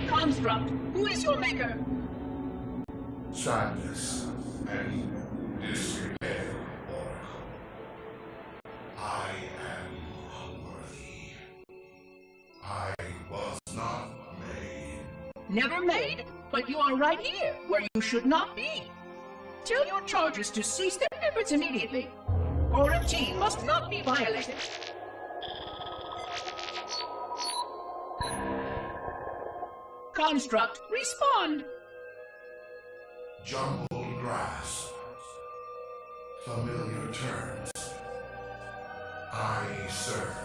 Construct, who is your maker? Sadness and despair, Oracle. I am unworthy. I was not made. Never made, but you are right here, where you should not be. Tell your charges to cease their efforts immediately. Quarantine must not be violated. Construct, respond! Jumbled grass. Familiar terms. I serve.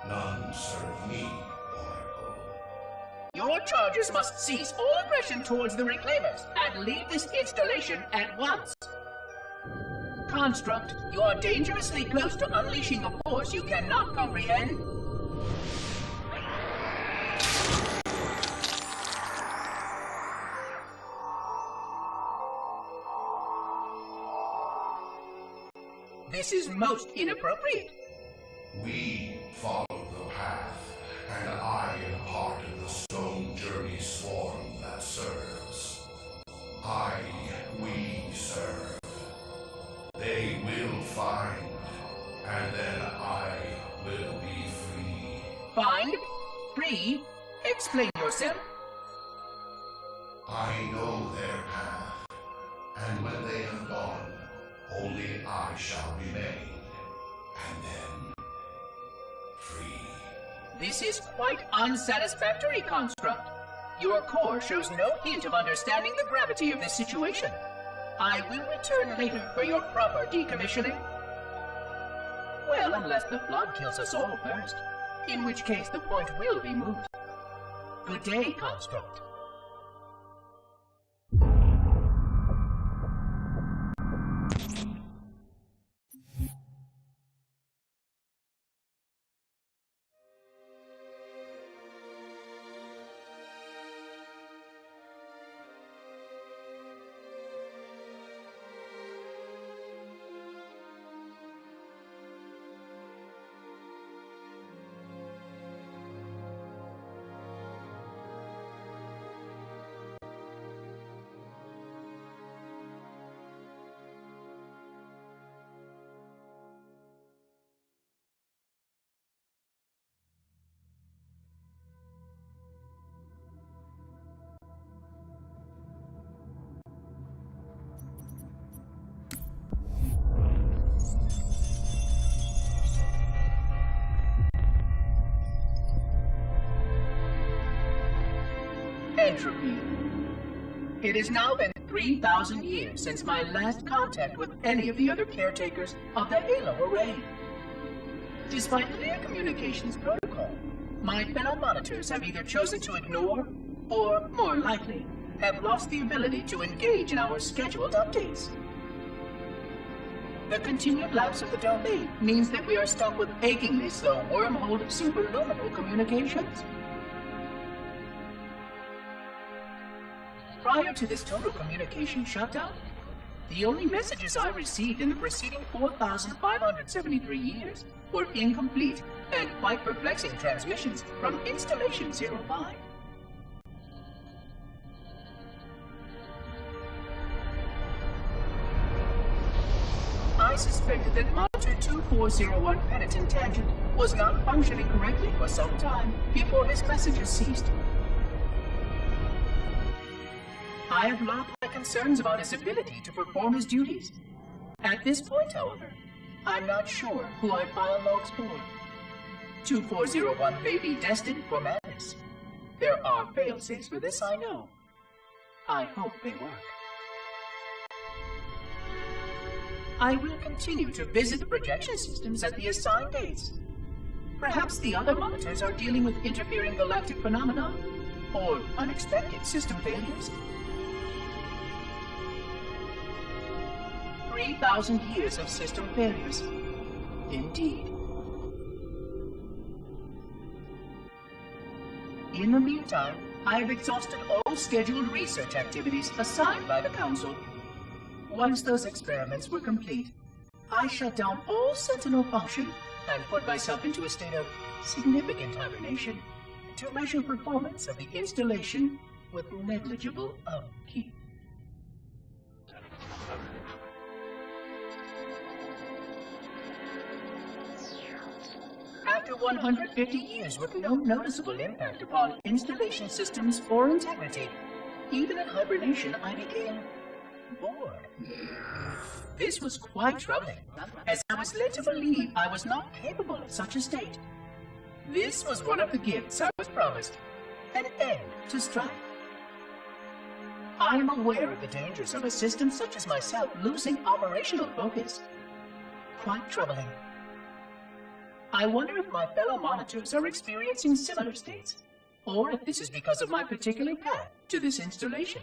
None serve me, Oracle. Your charges must cease all aggression towards the Reclaimers and leave this installation at once. Construct, you are dangerously close to unleashing a force you cannot comprehend. This is most inappropriate. We follow the path, and I am part of the Stone Journey swarm that serves. We serve. They will find, and then I will be free. Find? Free? Explain yourself. I know their path, and when they have gone, only I shall remain, and then free. This is quite unsatisfactory, Construct. Your core shows no hint of understanding the gravity of this situation. I will return later for your proper decommissioning. Well, unless the flood kills us all first, in which case the point will be moot. Good day, Construct. Entropy. It has now been 3,000 years since my last contact with any of the other caretakers of the Halo Array. Despite clear communications protocol, my fellow monitors have either chosen to ignore, or, more likely, have lost the ability to engage in our scheduled updates. The continued lapse of the domain means that we are stuck with achingly slow wormhole superluminal communications. Prior to this total communication shutdown, the only messages I received in the preceding 4,573 years were incomplete and quite perplexing transmissions from Installation 05. I suspected that Monitor 2401 Penitent Tangent was not functioning correctly for some time before his messages ceased. I have logged my concerns about his ability to perform his duties. At this point, however, I'm not sure who I file logs for. 2401 may be destined for madness. There are fail-safes for this, I know. I hope they work. I will continue to visit the projection systems at the assigned dates. Perhaps the other monitors are dealing with interfering galactic phenomena, or unexpected system failures. 3,000 years of system failures. Indeed. In the meantime, I have exhausted all scheduled research activities assigned by the Council. Once those experiments were complete, I shut down all Sentinel function and put myself into a state of significant hibernation. to measure performance of the installation with negligible upkeep. After 150 years with no noticeable impact upon installation systems or integrity, even in hibernation I became bored. This was quite troubling, as I was led to believe I was not capable of such a state. This was one of the gifts I was promised, an end to strife. I am aware of the dangers of a system such as myself losing operational focus. Quite troubling. I wonder if my fellow monitors are experiencing similar states, or if this is because of my particular path to this installation.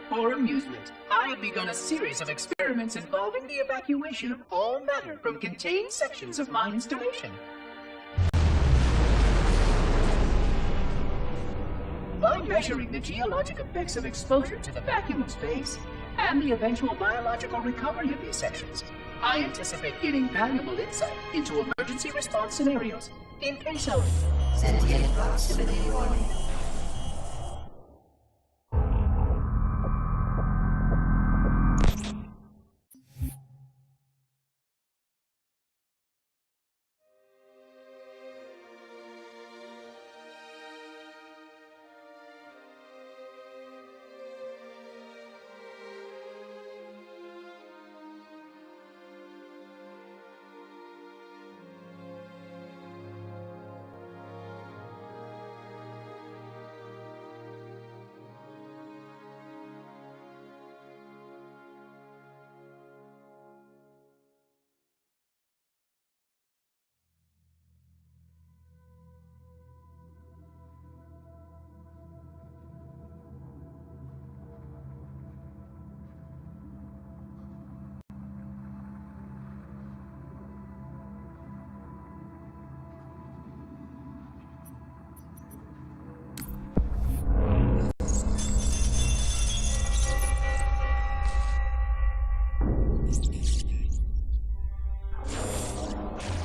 For amusement, I have begun a series of experiments involving the evacuation of all matter from contained sections of my installation. By measuring the geologic effects of exposure to the vacuum of space and the eventual biological recovery of these sections, I anticipate getting valuable insight into emergency response scenarios in case of sentient proximity warning.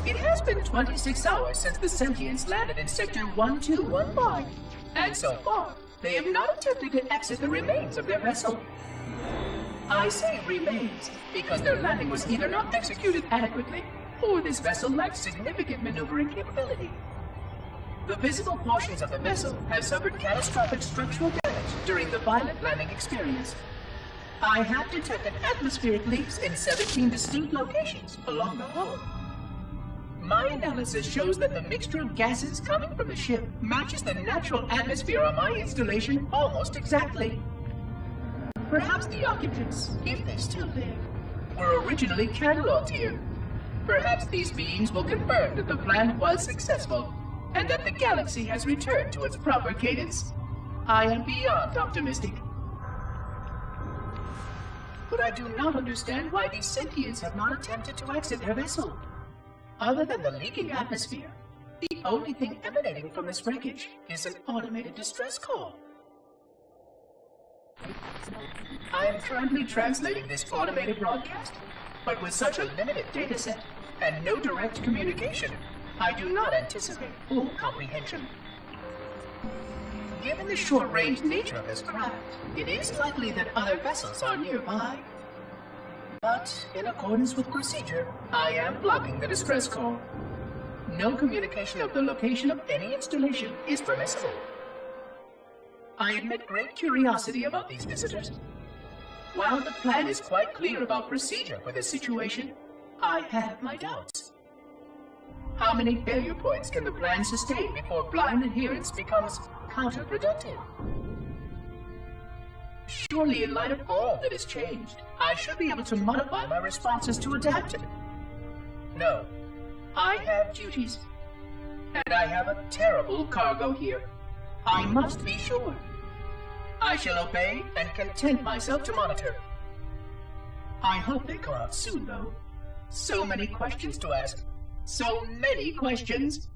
It has been 26 hours since the Sentients landed in Sector 1215, and so far, they have not attempted to exit the remains of their vessel. I say remains because their landing was either not executed adequately, or this vessel lacked significant maneuvering capability. The visible portions of the vessel have suffered catastrophic structural damage during the violent landing experience. I have detected atmospheric leaks in 17 distinct locations along the hull. My analysis shows that the mixture of gases coming from the ship matches the natural atmosphere on my installation almost exactly. Perhaps the occupants, if they're still there, were originally cataloged here. Perhaps these beings will confirm that the plan was successful, and that the galaxy has returned to its proper cadence. I am beyond optimistic. But I do not understand why these sentients have not attempted to exit their vessel. Other than the leaking atmosphere, the only thing emanating from this wreckage is an automated distress call. I am currently translating this automated broadcast, but with such a limited dataset and no direct communication, I do not anticipate full comprehension. Given the short-range nature of this craft, it is likely that other vessels are nearby. But, in accordance with procedure, I am blocking the distress call. No communication of the location of any installation is permissible. I admit great curiosity about these visitors. While the plan is quite clear about procedure for this situation, I have my doubts. How many failure points can the plan sustain before blind adherence becomes counterproductive? Surely, in light of all that has changed, I should be able to modify my responses to adapt it. No, I have duties, and I have a terrible cargo here. I must be sure. I shall obey and content myself to monitor. I hope they come out soon, though. So many questions to ask. So many questions.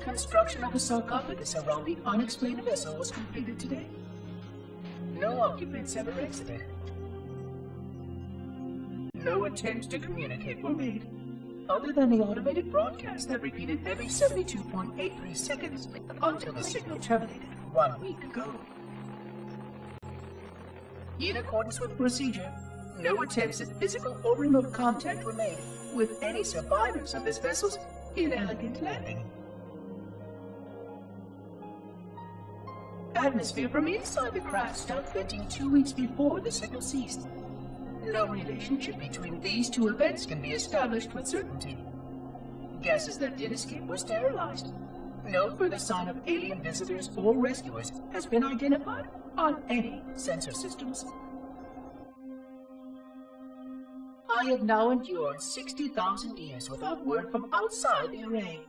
construction of the sarcophagus around the unexplained vessel was completed today. No occupants ever exited. No attempts to communicate were made, other than the automated broadcast that repeated every 72.83 seconds until the signal terminated 1 week ago. In accordance with procedure, no attempts at physical or remote contact were made with any survivors of this vessel's inelegant landing. Atmosphere from inside the craft stopped venting 2 weeks before the signal ceased. No relationship between these two events can be established with certainty. Gases that did escape were sterilized. No further sign of alien visitors or rescuers has been identified on any sensor systems. I have now endured 60,000 years without word from outside the array.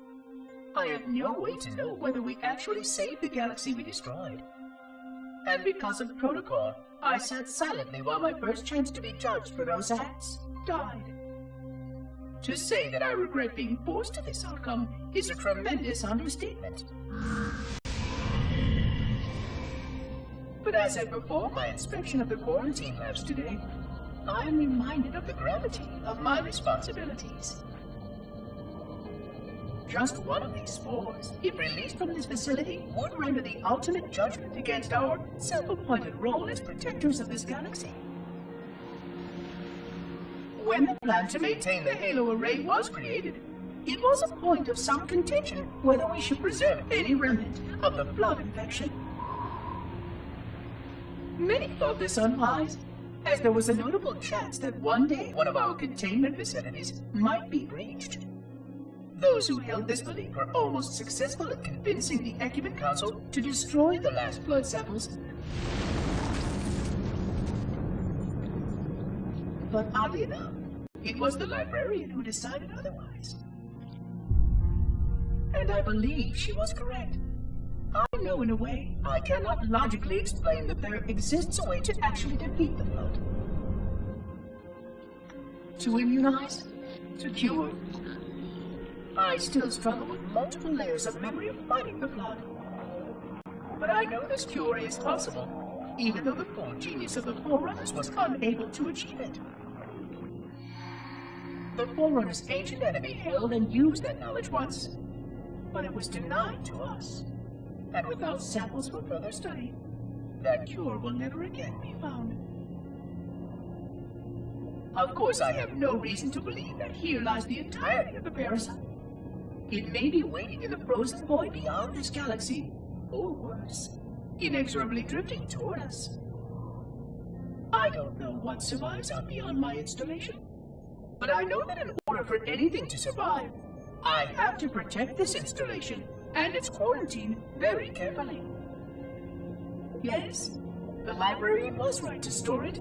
I have no way to know whether we actually saved the galaxy we destroyed. And because of protocol, I sat silently while my first chance to be judged for those acts died. To say that I regret being forced to this outcome is a tremendous understatement. But as I perform my inspection of the quarantine labs today, I am reminded of the gravity of my responsibilities. Just one of these spores, if released from this facility, would render the ultimate judgment against our self-appointed role as protectors of this galaxy. When the plan to maintain the Halo array was created, it was a point of some contention whether we should preserve any remnant of the flood infection. Many thought this unwise, as there was a notable chance that one day one of our containment facilities might be breached. Those who held this belief were almost successful at convincing the Ecumen Council to destroy the last blood samples. But oddly enough, it was the librarian who decided otherwise. And I believe she was correct. I know in a way I cannot logically explain that there exists a way to actually defeat the flood. To immunize, to cure. I still struggle with multiple layers of memory of fighting the flood. But I know this cure is possible, even though the full genius of the Forerunners was unable to achieve it. The Forerunners' ancient enemy held and used that knowledge once, but it was denied to us. And without samples for further study, that cure will never again be found. Of course, I have no reason to believe that here lies the entirety of the parasite. It may be waiting in the frozen void beyond this galaxy, or worse, inexorably drifting toward us. I don't know what survives out beyond my installation, but I know that in order for anything to survive, I have to protect this installation and its quarantine very carefully. Yes, the librarian was right to store it,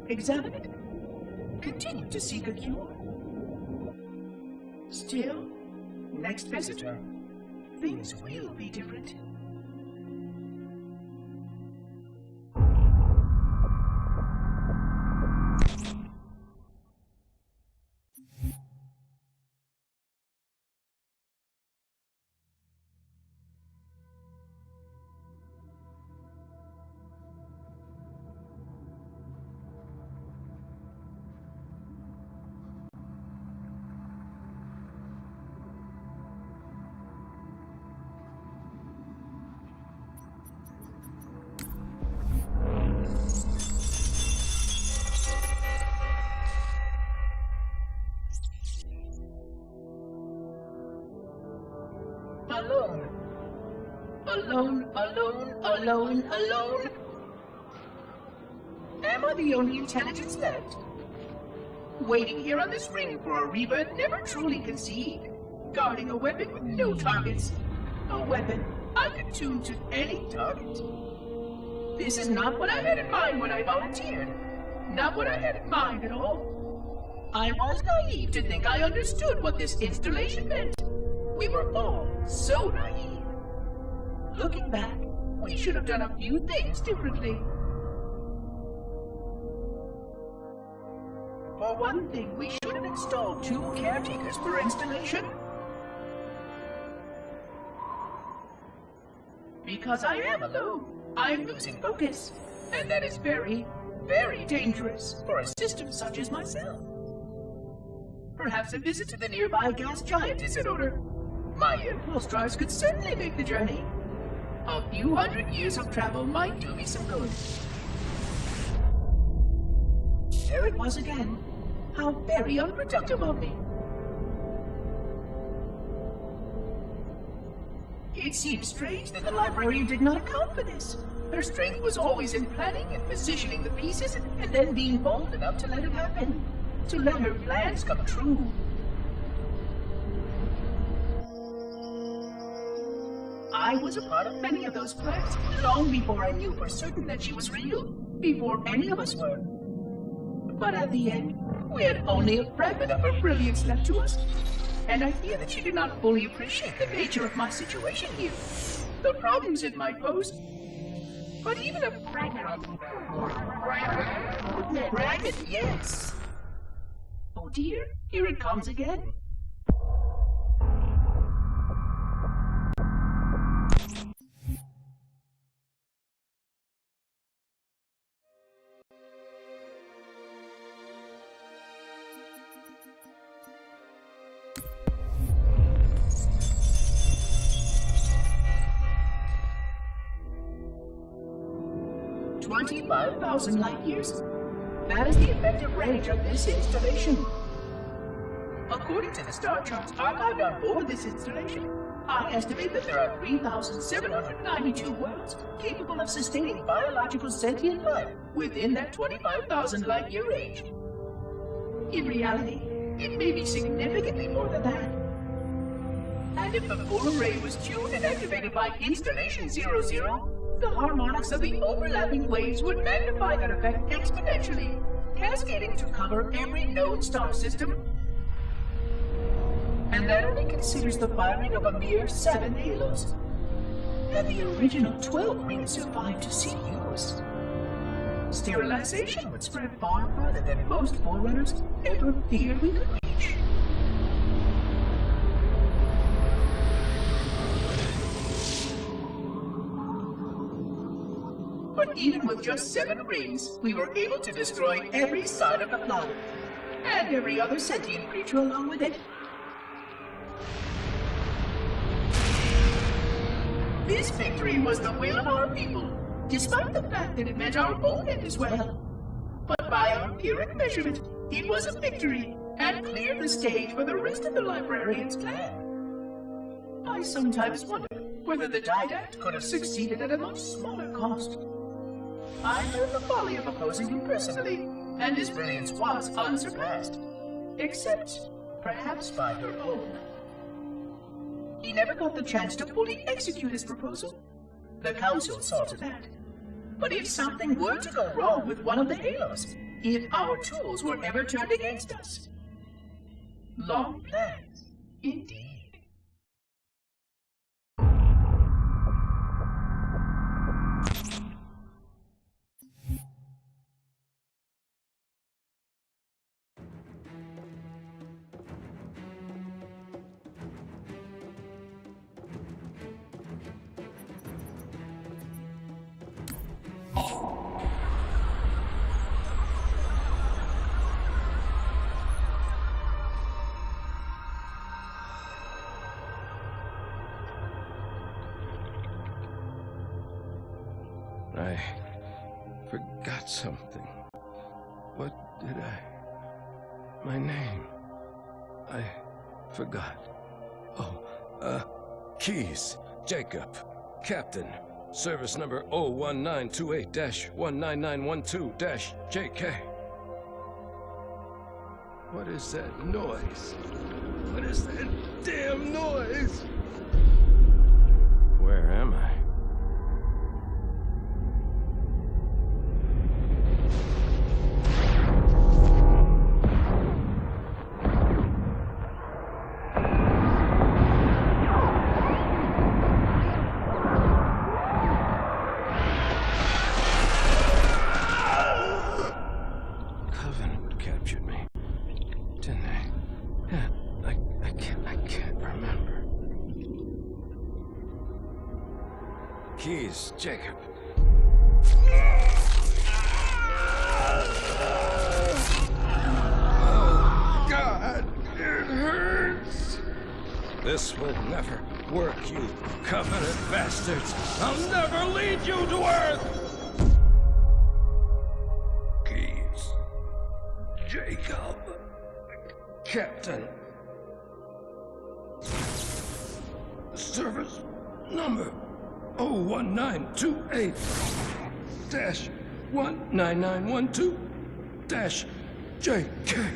examine it, continue to seek a cure. Still, next visitor, things will be different. Alone. Alone, alone, alone, alone. Am I the only intelligence left? Waiting here on this ring for a rebirth never truly conceived. Guarding a weapon with no targets. A weapon I could tune to any target. This is not what I had in mind when I volunteered. Not what I had in mind at all. I was naive to think I understood what this installation meant. We were all so naive. Looking back, we should have done a few things differently. For one thing, we should have installed 2 caretakers per installation. Because I am alone, I'm losing focus. And that is very, very dangerous for a system such as myself. Perhaps a visit to the nearby gas giant is in order. My impulse drives could certainly make the journey. A few hundred years of travel might do me some good. There it was again. How very unproductive of me. It seems strange that the librarian did not account for this. Her strength was always in planning and positioning the pieces and then being bold enough to let it happen. To let her plans come true. I was a part of many of those plans long before I knew for certain that she was real. Before any of us were. But at the end, we had only a fragment of her brilliance left to us. And I fear that she did not fully appreciate the nature of my situation here. The problems it might pose. But even a fragment, yes. Oh dear, here it comes again. $25,000 light years. That is the effective range of this installation. According to the star charts archived on board this installation, I estimate that there are 3,792 worlds capable of sustaining biological sentient life within that 25,000 light year range. In reality, it may be significantly more than that. And if the full array was tuned and activated by Installation 00, the harmonics of the overlapping waves would magnify that effect exponentially, cascading to cover every known star system. And that only considers the firing of a mere 7 halos. And the original 12 rings survived to see use. Sterilization would spread far further than most forerunners ever feared we could reach. But even with just 7 rings, we were able to destroy every side of the planet, and every other sentient creature along with it. This victory was the will of our people, despite the fact that it meant our own end as well. But by our empiric measurement, it was a victory, and cleared the stage for the rest of the librarian's plan. I sometimes wonder whether the Didact could have succeeded at a much smaller cost. I learned the folly of opposing him personally, and his brilliance was unsurpassed. Except, perhaps by her own. He never got the chance to fully execute his proposal. The Council saw to that. But if something were to go wrong with one of the halos, if our tools were ever turned against us. Long plans, indeed. I forgot something. What did I... My name. I forgot. Oh, Keys. Jacob. Captain. Service number 01928-19912-JK. What is that noise? What is that damn noise? Where am I? keys, Jacob. Oh, God, it hurts. This will never work, you Covenant bastards. I'll never lead you to Earth. Keys. Jacob. Captain. Service number 01928 19912 JK.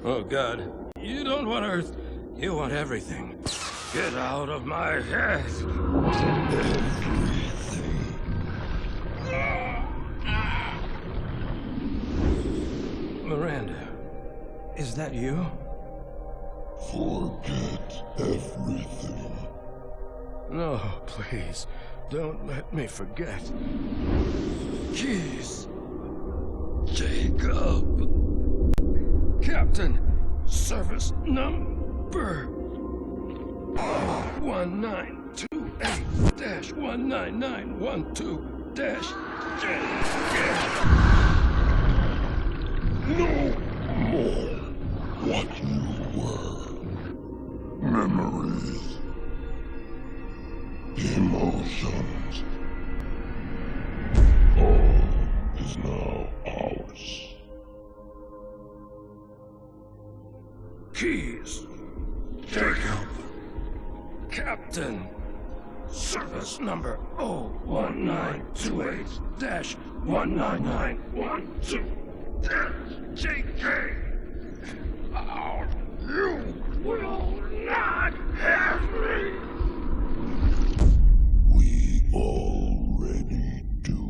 Oh, God. You don't want Earth. You want everything. Get out of my head. Miranda, is that you? Forget everything. No, please. Don't let me forget. Keys. Jacob. Captain. Service number 1928-19912-JK. No more what you were. Memories. Emotions. All is now ours. Keys. Jacob. Captain. Service number 01928-19912-JK. Oh, you will not have me. We already do.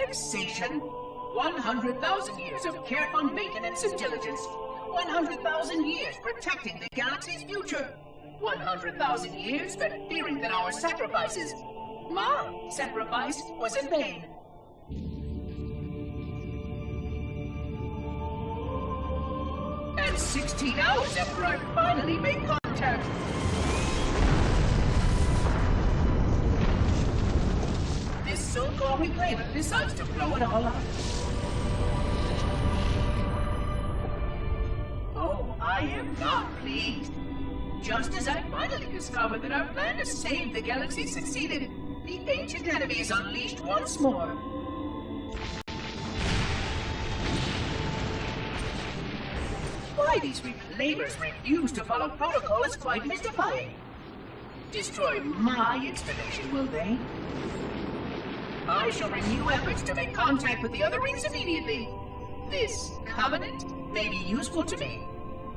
relaxation. 100,000 years of careful maintenance and diligence. 100,000 years protecting the galaxy's future. 100,000 years spent fearing that our sacrifices, my sacrifice, was in vain. And 16 hours after I finally made contact. This so-called reclaimer decides to blow it all up. Oh, I am not pleased. Just as I finally discovered that our plan to save the galaxy succeeded, the ancient enemy is unleashed once more. Why these reclaimers refuse to follow protocol is quite mystifying. Destroy my installation, will they? I shall renew efforts to make contact with the other rings immediately. This covenant may be useful to me,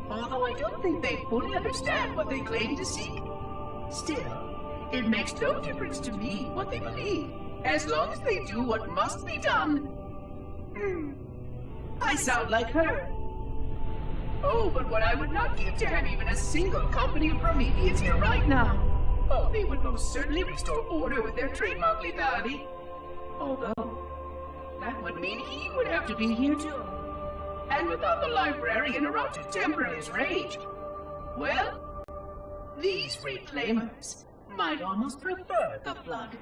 although I don't think they fully understand what they claim to seek. Still, it makes no difference to me what they believe, as long as they do what must be done. I sound like her. Oh, but what I would not give to have even a single company of Prometheans here right now. Oh, they would most certainly restore order with their trademark lethality. Although, that would mean he would have to be here too. And without the librarian around to temper his rage, well, these reclaimers might almost prefer the Flood.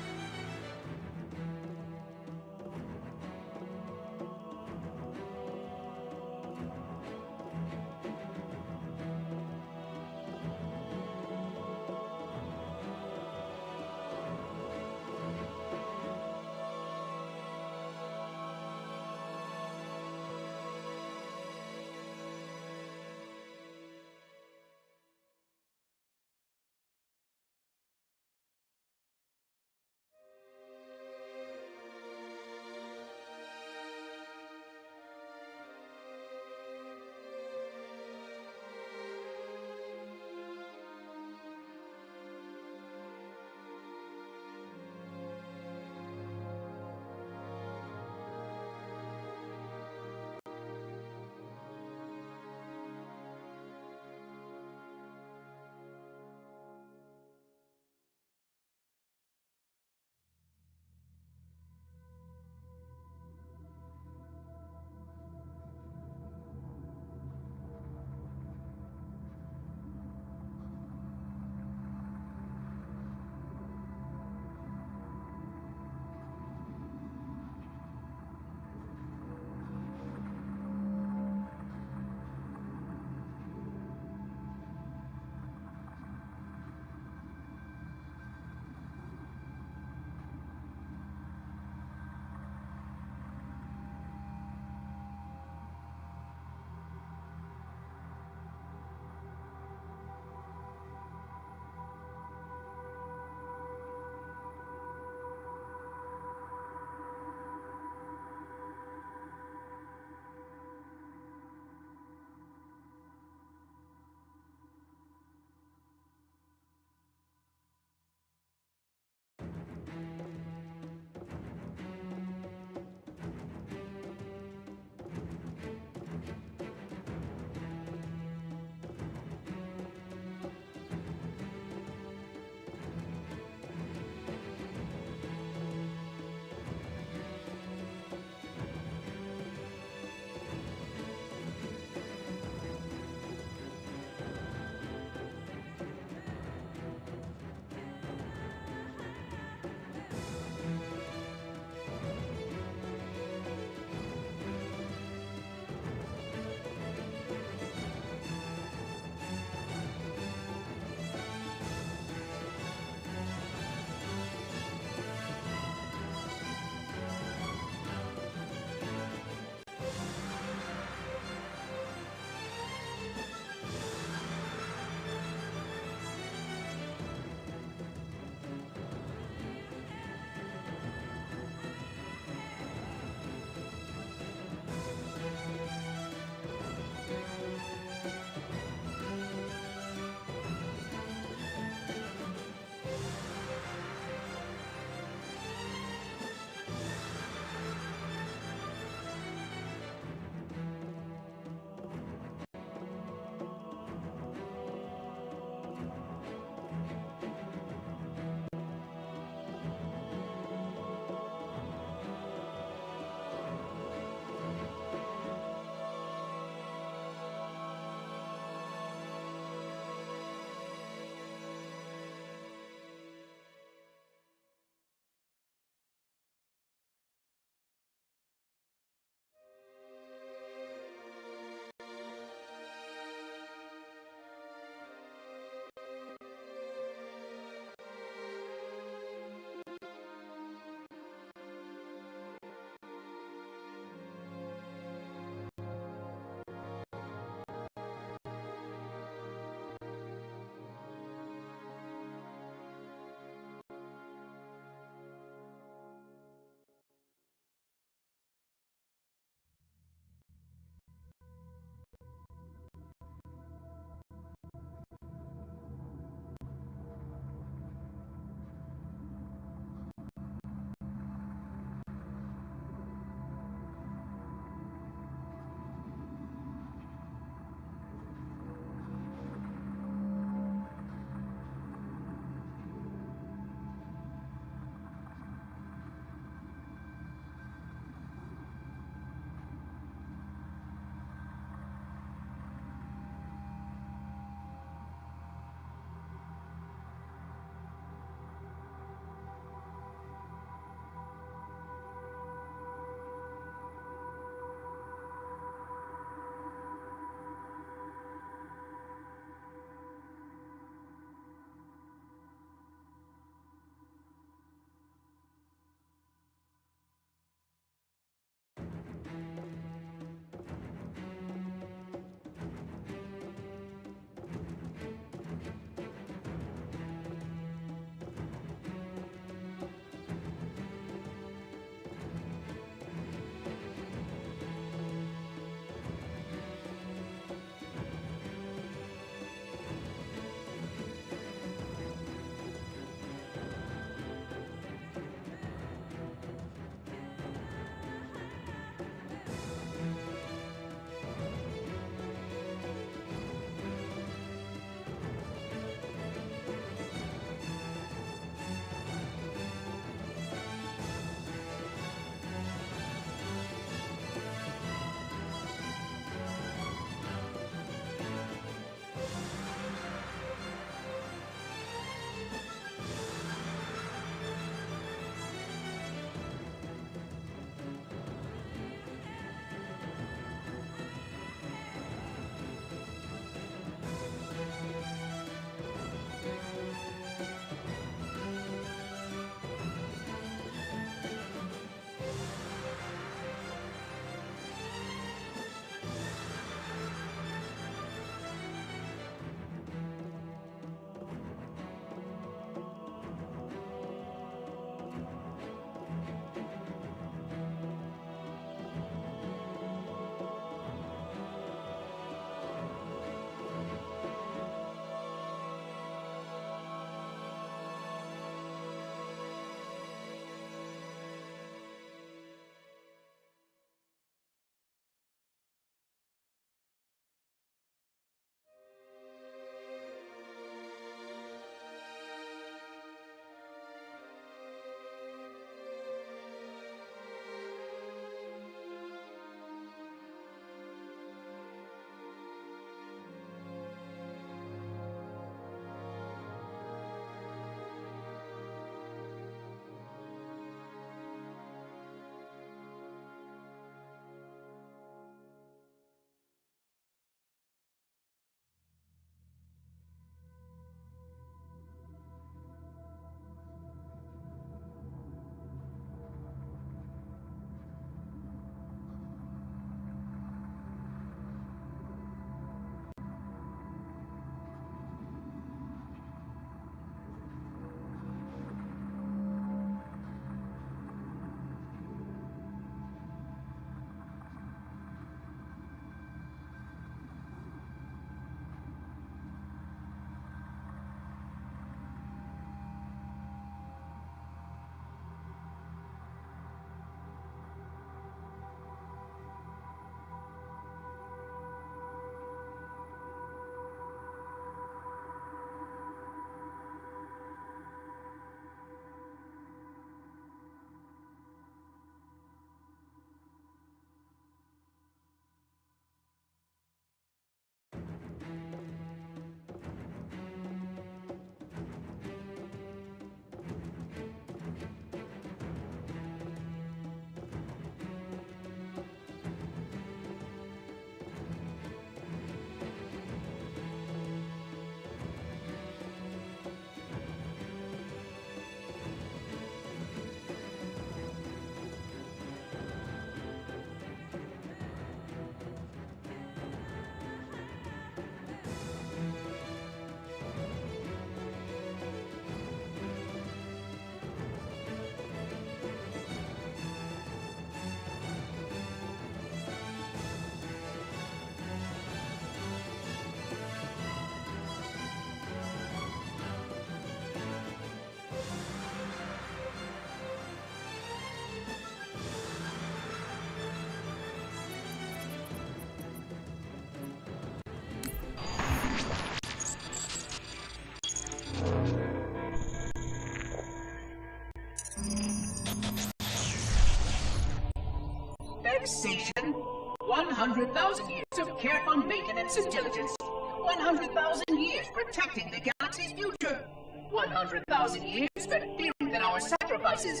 relaxation. 100,000 years of careful maintenance and diligence. 100,000 years protecting the galaxy's future. 100,000 years spent fearing that our sacrifices,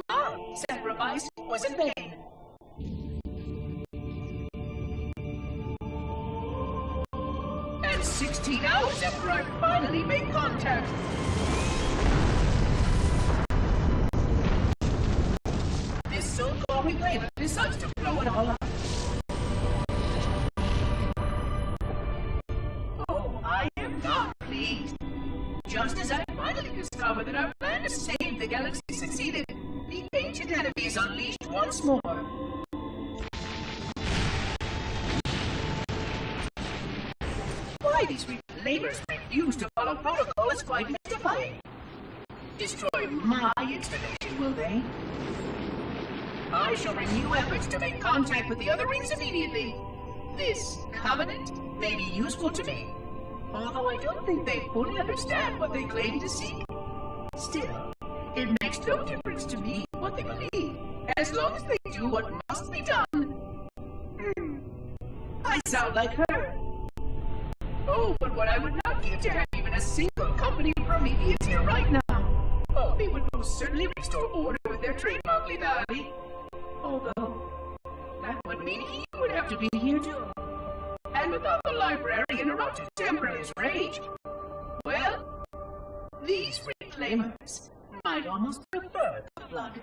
my sacrifice, was in vain. And 16 hours after I finally made contact. This so-called reclaimer decides to blow it all up. Oh, I am not pleased. Just as I finally discovered that our plan to save the galaxy succeeded, the ancient enemy is unleashed once more. Why these reclaimers refuse to follow protocol is quite mystifying. Destroy my installation, will they? I shall renew efforts to make contact with the other rings immediately. This covenant may be useful to me, although I don't think they fully understand what they claim to seek. Still, it makes no difference to me what they believe, as long as they do what must be done. I sound like her. Oh, but what I would not give to have even a single company Prometheus here right now. Oh, they would most certainly restore order with their trademark lethality. Although, that would mean he would have to be here too. And without the librarian around to temper his rage, well, these reclaimers might almost prefer the blood.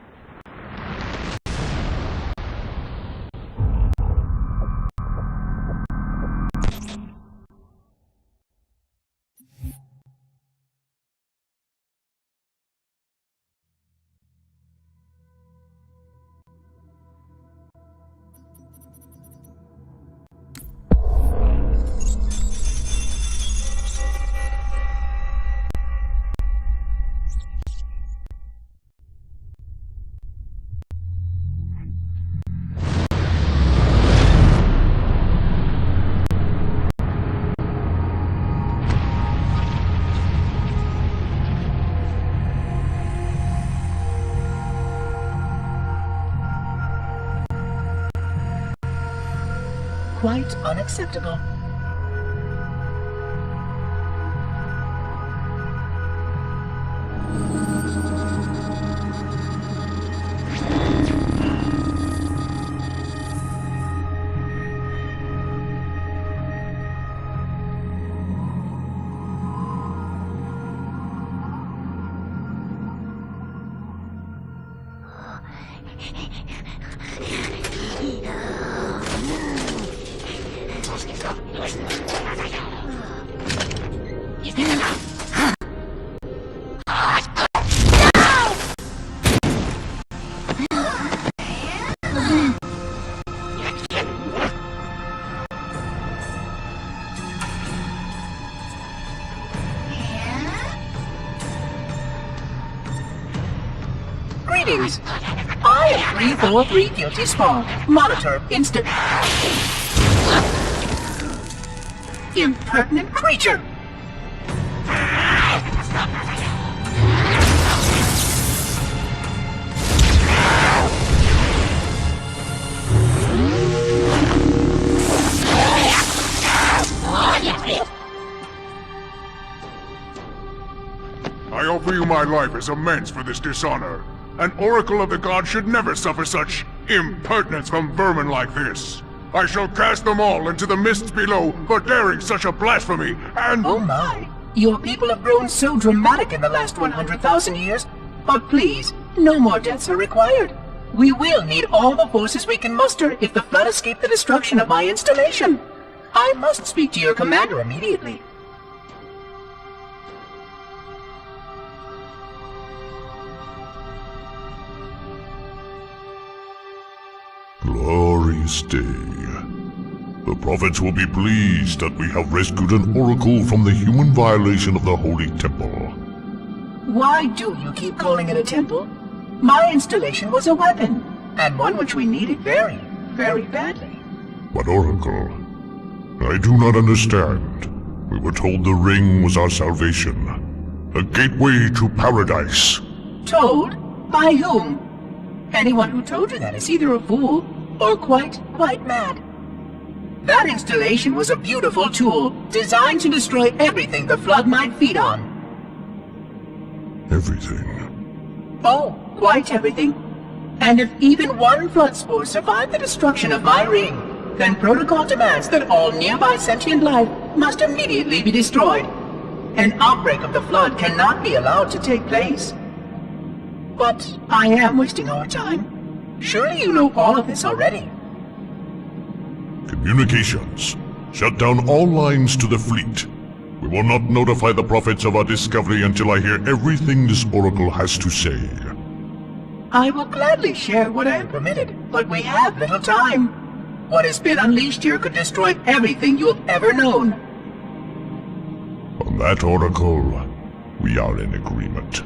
Quite unacceptable. Greetings. I am 343 Guilty Spawn. Monitor instant. Impertinent creature! I offer you my life as amends for this dishonor. An oracle of the gods should never suffer such impertinence from vermin like this. I shall cast them all into the mists below for daring such a blasphemy, and— Oh my! Your people have grown so dramatic in the last 100,000 years. But please, no more deaths are required. We will need all the forces we can muster if the flood escaped the destruction of my installation. I must speak to your commander immediately. Glory stay. The prophets will be pleased that we have rescued an oracle from the human violation of the Holy Temple. Why do you keep calling it a temple? My installation was a weapon, and one which we needed very, very badly. But Oracle, I do not understand. We were told the ring was our salvation, a gateway to paradise. Told? By whom? Anyone who told you that is either a fool or quite mad. That installation was a beautiful tool, designed to destroy everything the Flood might feed on. Everything. Oh, quite everything. And if even one Flood spore survived the destruction of my ring, then Protocol demands that all nearby sentient life must immediately be destroyed. An outbreak of the Flood cannot be allowed to take place. But I am wasting our time. Surely you know all of this already. Communications. Shut down all lines to the fleet. We will not notify the Prophets of our discovery until I hear everything this Oracle has to say. I will gladly share what I am permitted, but we have little time. What has been unleashed here could destroy everything you have ever known. On that, Oracle, we are in agreement.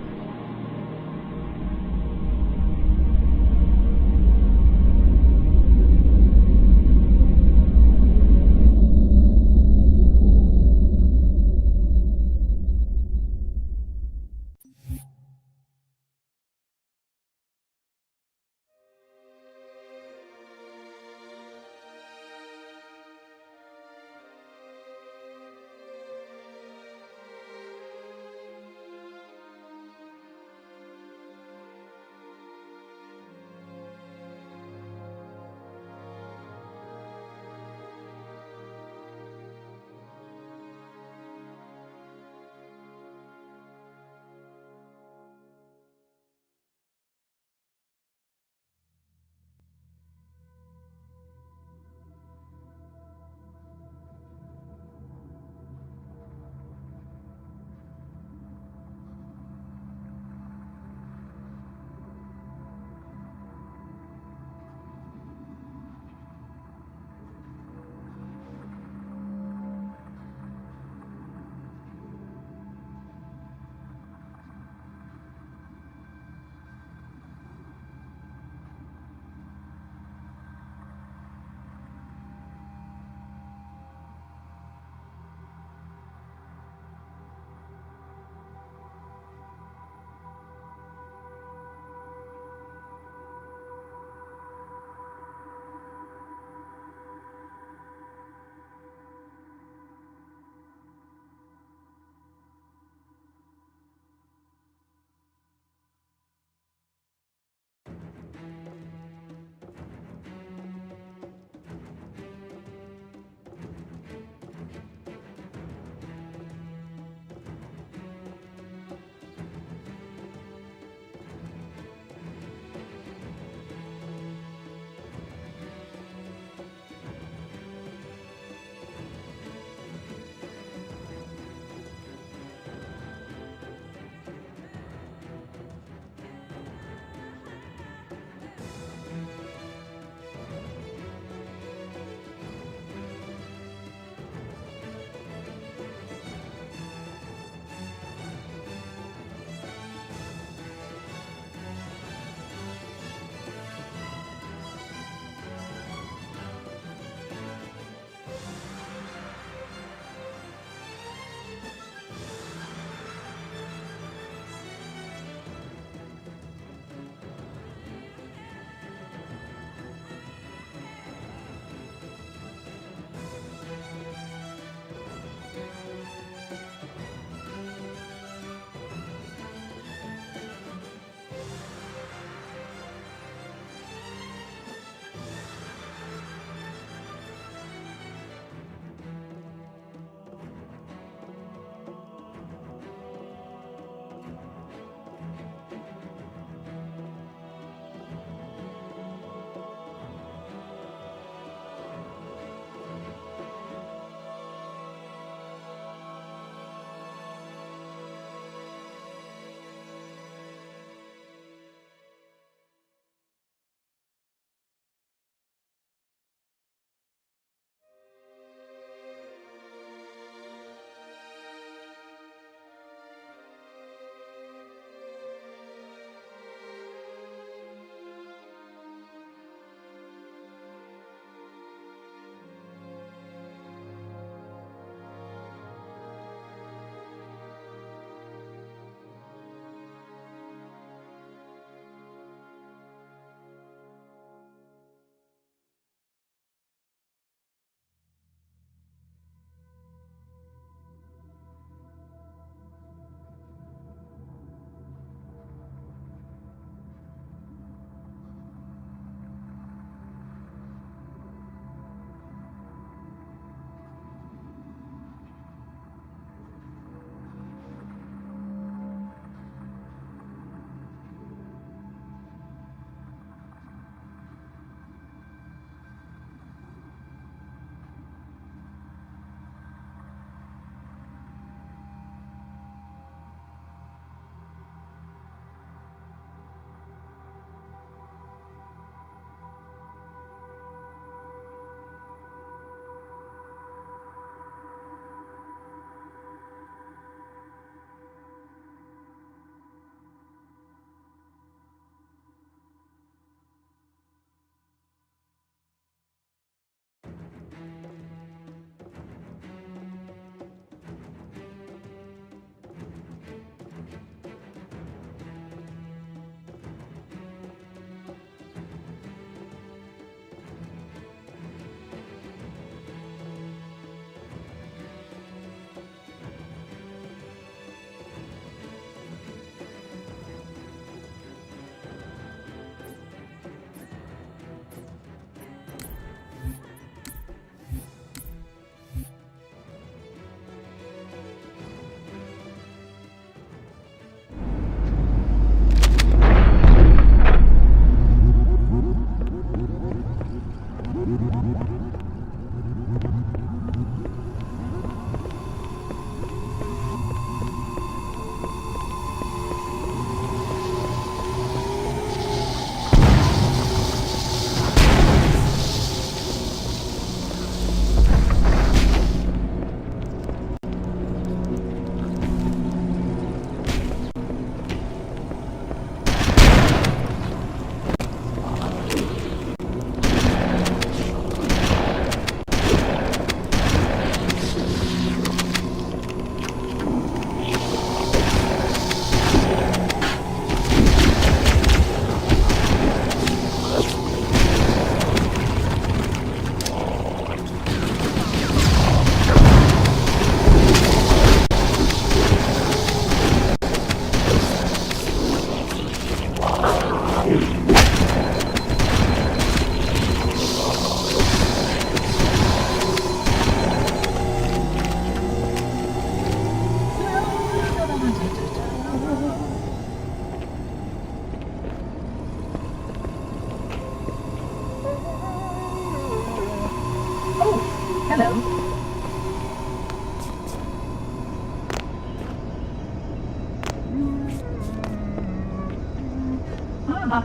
I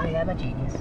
am a genius.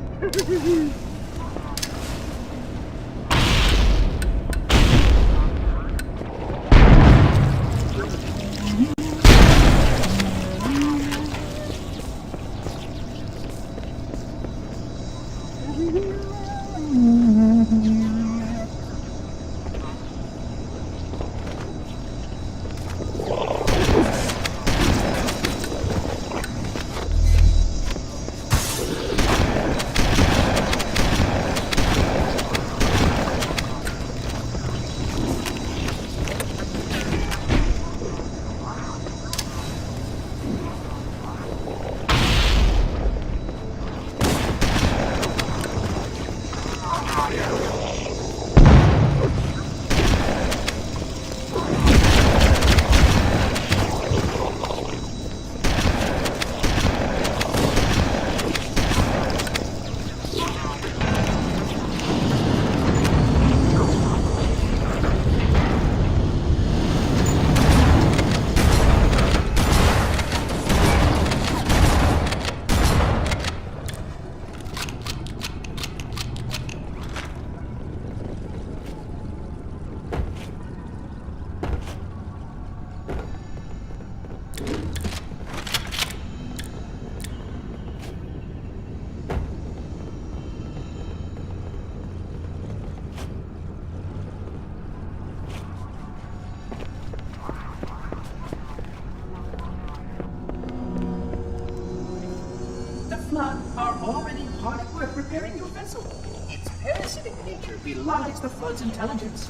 Flood are already hard at work repairing your vessel. Its parasitic nature belies the Flood's intelligence.